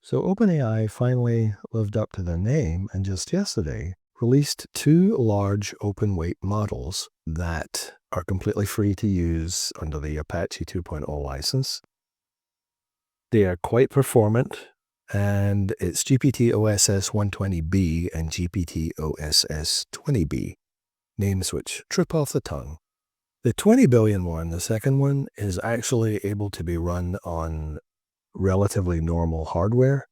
So OpenAI finally lived up to their name and just yesterday released two large open weight models that are completely free to use under the Apache 2.0 license. They are quite performant, and it's GPT-OSS-20B and GPT-OSS-20B, names which trip off the tongue. The 20 billion one, the second one, is actually able to be run on relatively normal hardware.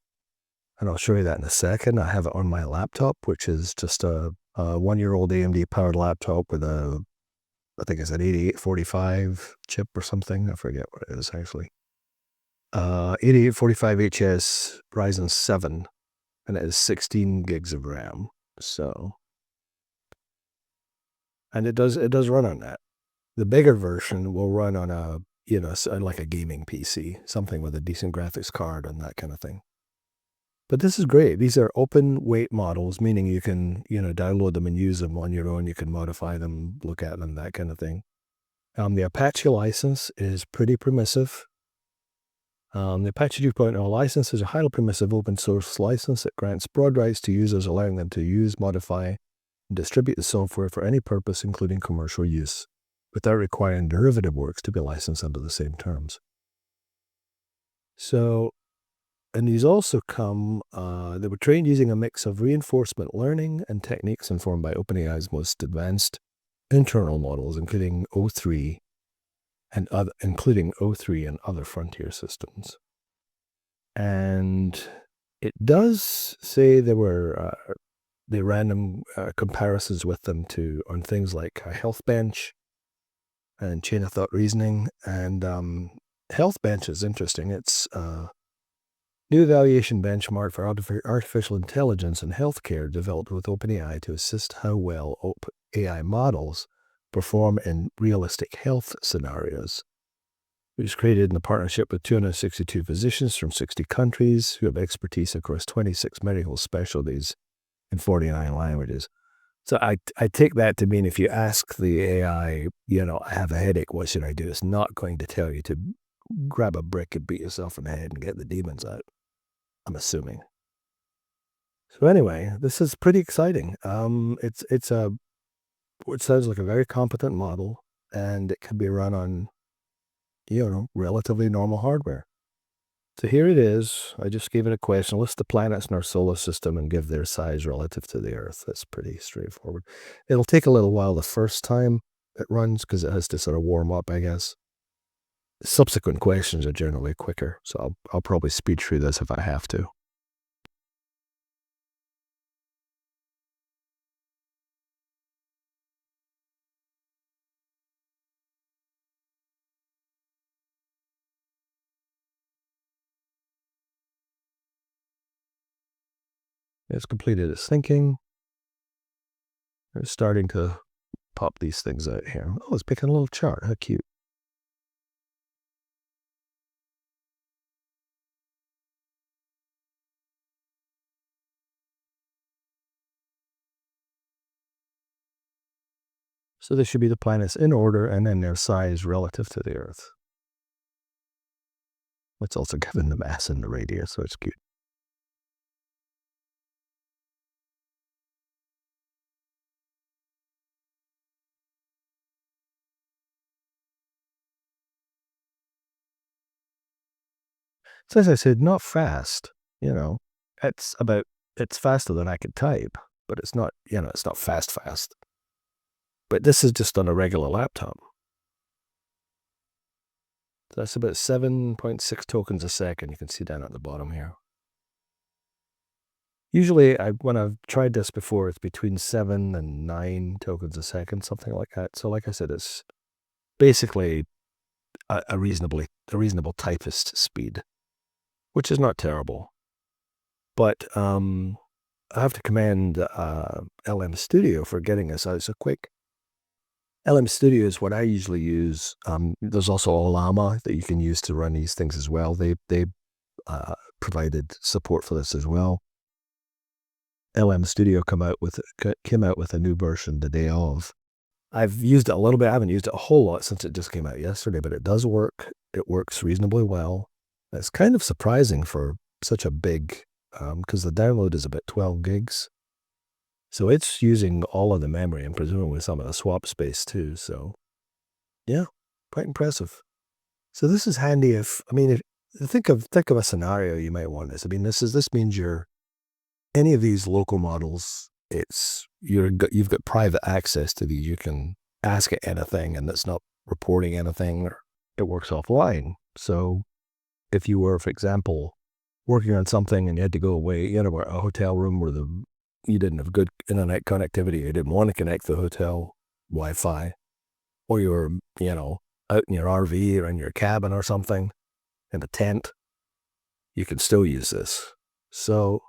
And I'll show you that in a second. I have it on my laptop, which is just a 1-year-old AMD powered laptop with I think it's an 8845 chip or something. I forget what it is actually. 8845HS Ryzen 7, and it is 16 gigs of RAM. So, and it does run on that. The bigger version will run on like a gaming PC, something with a decent graphics card and that kind of thing. But this is great. These are open weight models, meaning you can, download them and use them on your own. You can modify them, look at them, that kind of thing. The Apache license is pretty permissive. The Apache 2.0 license is a highly permissive open source license that grants broad rights to users, allowing them to use, modify, and distribute the software for any purpose, including commercial use, without requiring derivative works to be licensed under the same terms. So, and these also come, they were trained using a mix of reinforcement learning and techniques informed by OpenAI's most advanced internal models, including O3 and other frontier systems. And it does say there were the random comparisons with them on things like Health Bench and chain of thought reasoning. And Health Bench is interesting. It's new evaluation benchmark for artificial intelligence in healthcare developed with OpenAI to assist how well AI models perform in realistic health scenarios. It was created in a partnership with 262 physicians from 60 countries who have expertise across 26 medical specialties in 49 languages. So I take that to mean if you ask the AI, I have a headache, what should I do? It's not going to tell you to grab a brick and beat yourself in the head and get the demons out, I'm assuming. So anyway, this is pretty exciting. It sounds like a very competent model, and it can be run on, relatively normal hardware. So here it is. I just gave it a question. List the planets in our solar system and give their size relative to the Earth. That's pretty straightforward. It'll take a little while the first time it runs because it has to sort of warm up, I guess. Subsequent questions are generally quicker, so I'll probably speed through this if I have to. It's completed its thinking. It's starting to pop these things out here. Oh, it's picking a little chart. How cute. So this should be the planets in order and then their size relative to the Earth. It's also given the mass and the radius, so it's cute. So as I said, not fast, it's faster than I could type, but it's not, it's not fast. But this is just on a regular laptop. So that's about 7.6 tokens a second. You can see down at the bottom here. Usually, when I've tried this before, it's between 7 and 9 tokens a second, something like that. So like I said, it's basically a reasonable typist speed, which is not terrible. But I have to commend LM Studio for getting us out so quick. LM Studio is what I usually use. There's also Llama that you can use to run these things as well. They provided support for this as well. LM Studio came out with a new version the day of. I've used it a little bit. I haven't used it a whole lot since it just came out yesterday, but it does work. It works reasonably well. It's kind of surprising for such a big, because the download is about 12 gigs. So it's using all of the memory and presumably some of the swap space too. So yeah, quite impressive. So this is handy if think of a scenario you might want this. This means any of these local models, you've got private access to these. You can ask it anything and it's not reporting anything, or it works offline. So if you were, for example, working on something and you had to go away, a hotel room where you didn't have good internet connectivity, you didn't want to connect the hotel Wi-Fi, or you were, out in your RV or in your cabin or something, in a tent, you can still use this. So,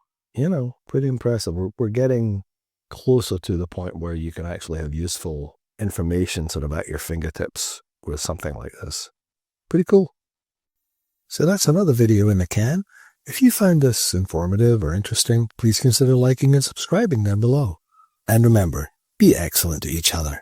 pretty impressive. We're getting closer to the point where you can actually have useful information sort of at your fingertips with something like this. Pretty cool. So that's another video in the can. If you found this informative or interesting, please consider liking and subscribing down below. And remember, be excellent to each other.